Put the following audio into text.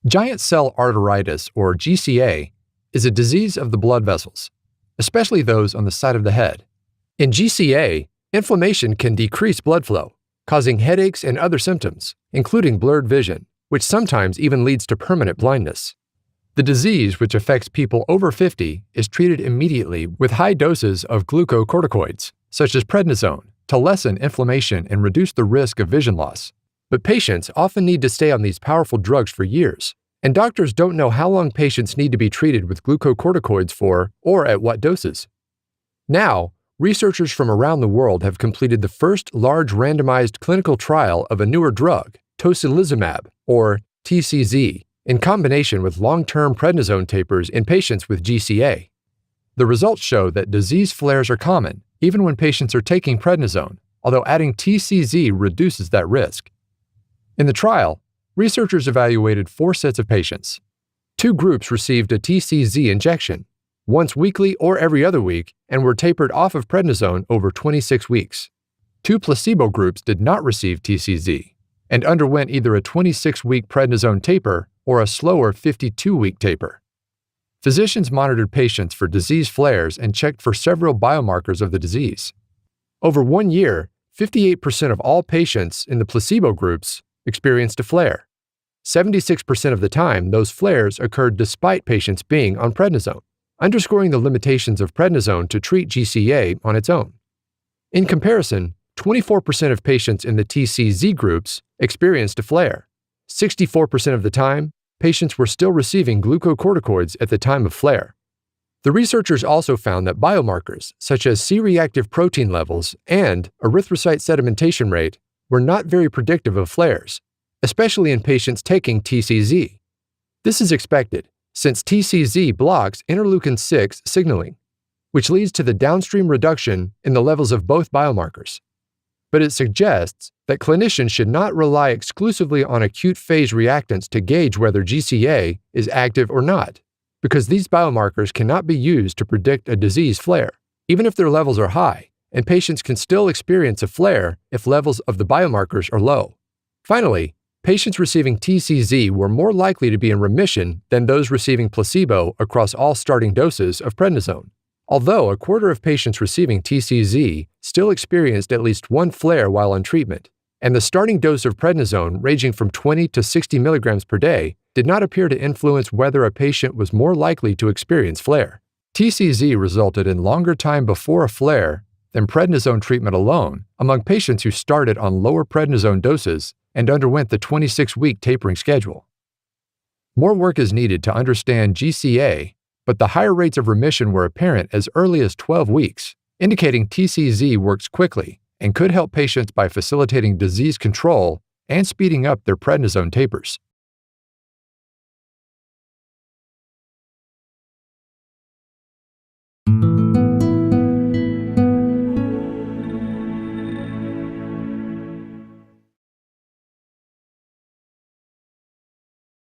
Giant cell arteritis, or GCA, is a disease of the blood vessels, especially those on the side of the head. In GCA, inflammation can decrease blood flow, causing headaches and other symptoms, including blurred vision, which sometimes even leads to permanent blindness. The disease, which affects people over 50, is treated immediately with high doses of glucocorticoids, such as prednisone, to lessen inflammation and reduce the risk of vision loss. But patients often need to stay on these powerful drugs for years, and doctors don't know how long patients need to be treated with glucocorticoids for or at what doses. Now, researchers from around the world have completed the first large randomized clinical trial of a newer drug, tocilizumab, or TCZ, in combination with long-term prednisone tapers in patients with GCA. The results show that disease flares are common, even when patients are taking prednisone, although adding TCZ reduces that risk. In the trial, researchers evaluated 4 sets of patients. 2 groups received a TCZ injection, once weekly or every other week, and were tapered off of prednisone over 26 weeks. 2 placebo groups did not receive TCZ and underwent either a 26-week prednisone taper or a slower 52-week taper. Physicians monitored patients for disease flares and checked for several biomarkers of the disease. Over 1 year, 58% of all patients in the placebo groups experienced a flare. 76% of the time, those flares occurred despite patients being on prednisone, underscoring the limitations of prednisone to treat GCA on its own. In comparison, 24% of patients in the TCZ groups experienced a flare. 64% of the time, patients were still receiving glucocorticoids at the time of flare. The researchers also found that biomarkers, such as C-reactive protein levels and erythrocyte sedimentation rate, were not very predictive of flares, especially in patients taking TCZ. This is expected, since TCZ blocks interleukin-6 signaling, which leads to the downstream reduction in the levels of both biomarkers. But it suggests that clinicians should not rely exclusively on acute phase reactants to gauge whether GCA is active or not, because these biomarkers cannot be used to predict a disease flare, even if their levels are high, and patients can still experience a flare if levels of the biomarkers are low. Finally, patients receiving TCZ were more likely to be in remission than those receiving placebo across all starting doses of prednisone, although a quarter of patients receiving TCZ still experienced at least 1 flare while on treatment, and the starting dose of prednisone, ranging from 20 to 60 milligrams per day, did not appear to influence whether a patient was more likely to experience flare. TCZ resulted in longer time before a flare than prednisone treatment alone among patients who started on lower prednisone doses and underwent the 26-week tapering schedule. More work is needed to understand GCA, but the higher rates of remission were apparent as early as 12 weeks, indicating TCZ works quickly and could help patients by facilitating disease control and speeding up their prednisone tapers.